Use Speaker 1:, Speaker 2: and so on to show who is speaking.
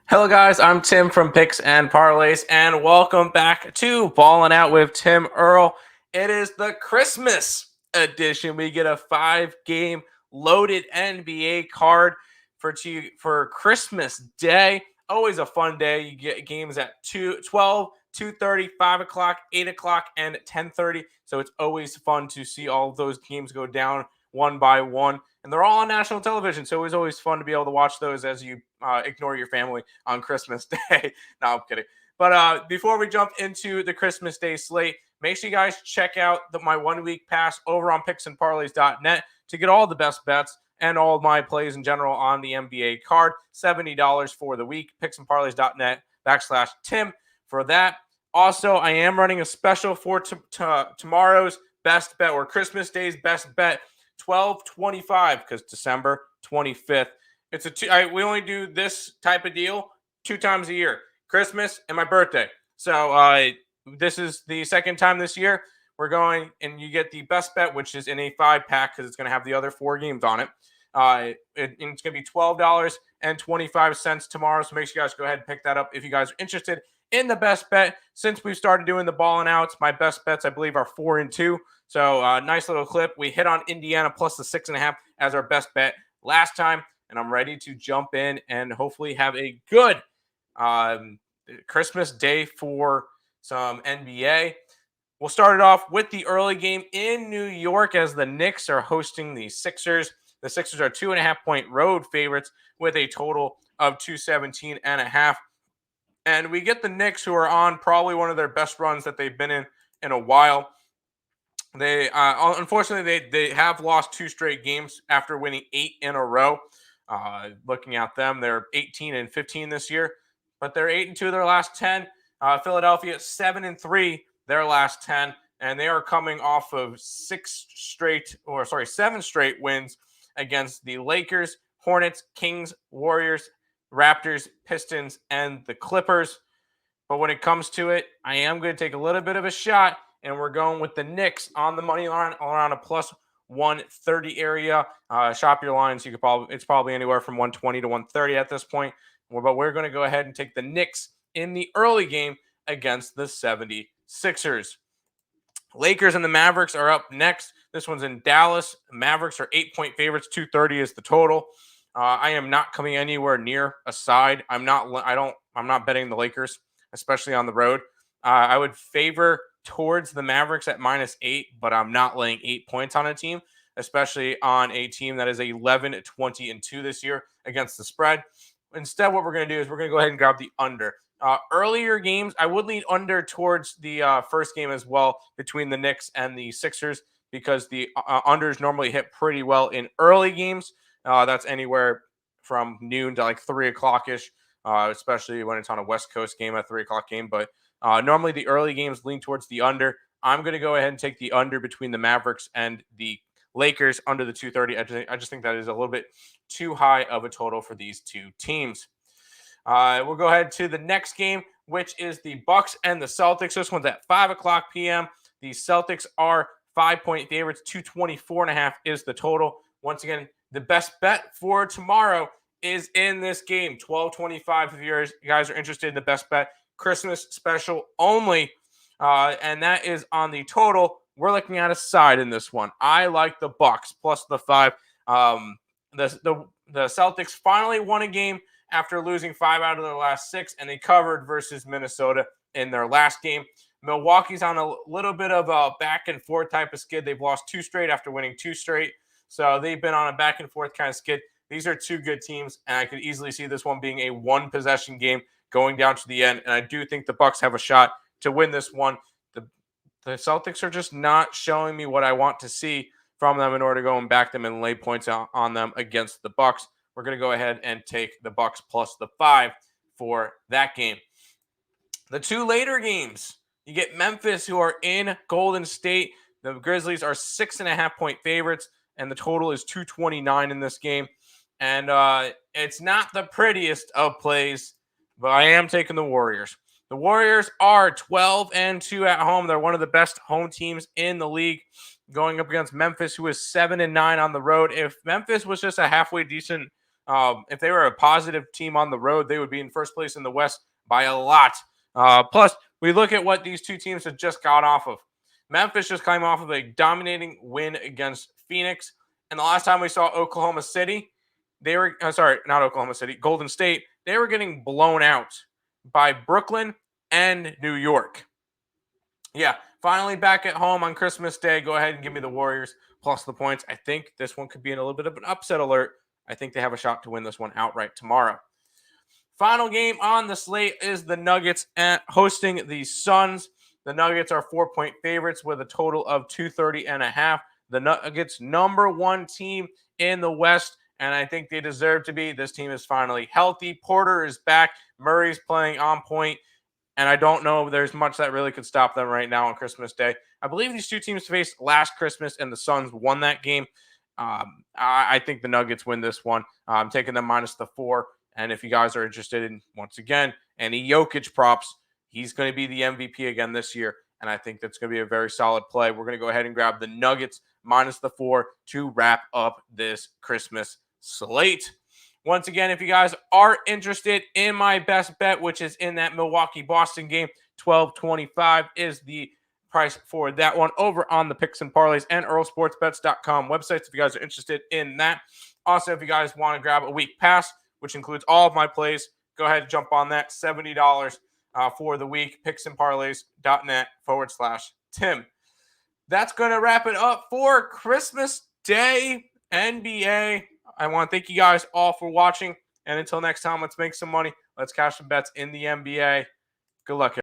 Speaker 1: Hello, guys. I'm Tim from Picks and Parlays, and welcome back to Ballin' Out with Tim Earle. It is the Christmas edition. We get a 5-game loaded NBA card for Christmas Day. Always a fun day. You get games at 12, 2:30, 5 o'clock, 8 o'clock, and 10:30. So it's always fun to see all of those games go down one by one. And they're all on national television. So it was always fun to be able to watch those as you ignore your family on Christmas Day. No, I'm kidding. But before we jump into the Christmas Day slate, make sure you guys check out my 1 week pass over on picksandparlays.net to get all the best bets and all of my plays in general on the NBA card. $70 for the week. Picksandparlays.net/Tim for that. Also, I am running a special for tomorrow's best bet or Christmas Day's best bet. 12/25 because December 25th. We only do this type of deal 2 times a year, Christmas and my birthday. So this is the second time this year we're going, and you get the best bet, which is in a 5-pack because it's going to have the other 4 games on it. It's going to be $12.25 tomorrow. So make sure you guys go ahead and pick that up if you guys are interested in the best bet. Since we've started doing the Ballin' Outs, my best bets, I believe, are 4-2. So nice little clip. We hit on Indiana plus the 6.5 as our best bet last time, and I'm ready to jump in and hopefully have a good Christmas Day for some NBA. We'll start it off with the early game in New York as the Knicks are hosting the Sixers. The Sixers are 2.5-point road favorites with a total of 217.5. And we get the Knicks, who are on probably one of their best runs that they've been in a while. They unfortunately they have lost 2 straight games after winning 8 in a row. Looking at them, they're 18-15 this year, but they're 8-2 their last 10. Philadelphia 7-3 their last 10, and they are coming off of 7 straight wins against the Lakers, Hornets, Kings, Warriors, Raptors, Pistons, and the Clippers. But when it comes to it, I am going to take a little bit of a shot, and we're going with the Knicks on the money line around a plus 130 area. Shop your lines. It's probably anywhere from 120 to 130 at this point. But we're going to go ahead and take the Knicks in the early game against the 76ers. Lakers and the Mavericks are up next. This one's in Dallas. Mavericks are 8-point favorites. 230 is the total. I am not coming anywhere near a side. I'm not betting the Lakers, especially on the road. I would favor towards the Mavericks at -8, but I'm not laying 8 points on a team, especially on a team that is 11-20-2 this year against the spread. Instead, what we're going to do is we're going to go ahead and grab the under. Earlier games, I would lean under towards the first game as well between the Knicks and the Sixers because the unders normally hit pretty well in early games. That's anywhere from noon to like 3 o'clock-ish, especially when it's on a West Coast game, a 3 o'clock game. But normally the early games lean towards the under. I'm going to go ahead and take the under between the Mavericks and the Lakers under the 230. I just think that is a little bit too high of a total for these two teams. We'll go ahead to the next game, which is the Bucks and the Celtics. This one's at 5 o'clock p.m. The Celtics are 5-point favorites. 224.5 is the total. Once again, the best bet for tomorrow is in this game. 12/25 if you guys are interested in the best bet. Christmas special only. And that is on the total. We're looking at a side in this one. I like the Bucks plus the 5. The Celtics finally won a game after losing 5 out of their last 6, and they covered versus Minnesota in their last game. Milwaukee's on a little bit of a back and forth type of skid. They've lost 2 straight after winning 2 straight. So they've been on a back and forth kind of skid. These are 2 good teams, and I could easily see this one being a 1-possession game going down to the end. And I do think the Bucks have a shot to win this one. The Celtics are just not showing me what I want to see from them in order to go and back them and lay points on them against the Bucks. We're going to go ahead and take the Bucks plus the 5 for that game. The 2 later games, you get Memphis, who are in Golden State. The Grizzlies are 6.5-point favorites, and the total is 229 in this game. And it's not the prettiest of plays, but I am taking the Warriors. The Warriors are 12-2 at home. They're one of the best home teams in the league, going up against Memphis, who is 7-9 on the road. If Memphis was just a halfway decent If they were a positive team on the road, they would be in first place in the West by a lot. Plus, we look at what these two teams have just got off of. Memphis just came off of a dominating win against Phoenix. And the last time we saw Oklahoma City, Golden State, they were getting blown out by Brooklyn and New York. Yeah, finally back at home on Christmas Day. Go ahead and give me the Warriors plus the points. I think this one could be in a little bit of an upset alert. I think they have a shot to win this one outright tomorrow. Final game on the slate is the Nuggets hosting the Suns. The Nuggets are 4-point favorites with a total of 230.5. The Nuggets, number one team in the West, and I think they deserve to be. This team is finally healthy. Porter is back. Murray's playing on point, and I don't know if there's much that really could stop them right now on Christmas Day. I believe these two teams faced last Christmas, and the Suns won that game. I think the Nuggets win this one. I'm taking them minus the 4. And if you guys are interested in, once again, any Jokic props, he's going to be the MVP again this year. And I think that's going to be a very solid play. We're going to go ahead and grab the Nuggets minus the 4 to wrap up this Christmas slate. Once again, if you guys are interested in my best bet, which is in that Milwaukee-Boston game, $12.25 is the price for that one over on the Picks and Parlays and EarleSportsBets.com websites if you guys are interested in that. Also, if you guys want to grab a week pass, which includes all of my plays, go ahead and jump on that. $70 for the week. picksandparlays.net/Tim. That's going to wrap it up for Christmas Day NBA. I want to thank you guys all for watching. And until next time, let's make some money. Let's cash some bets in the NBA. Good luck, everyone.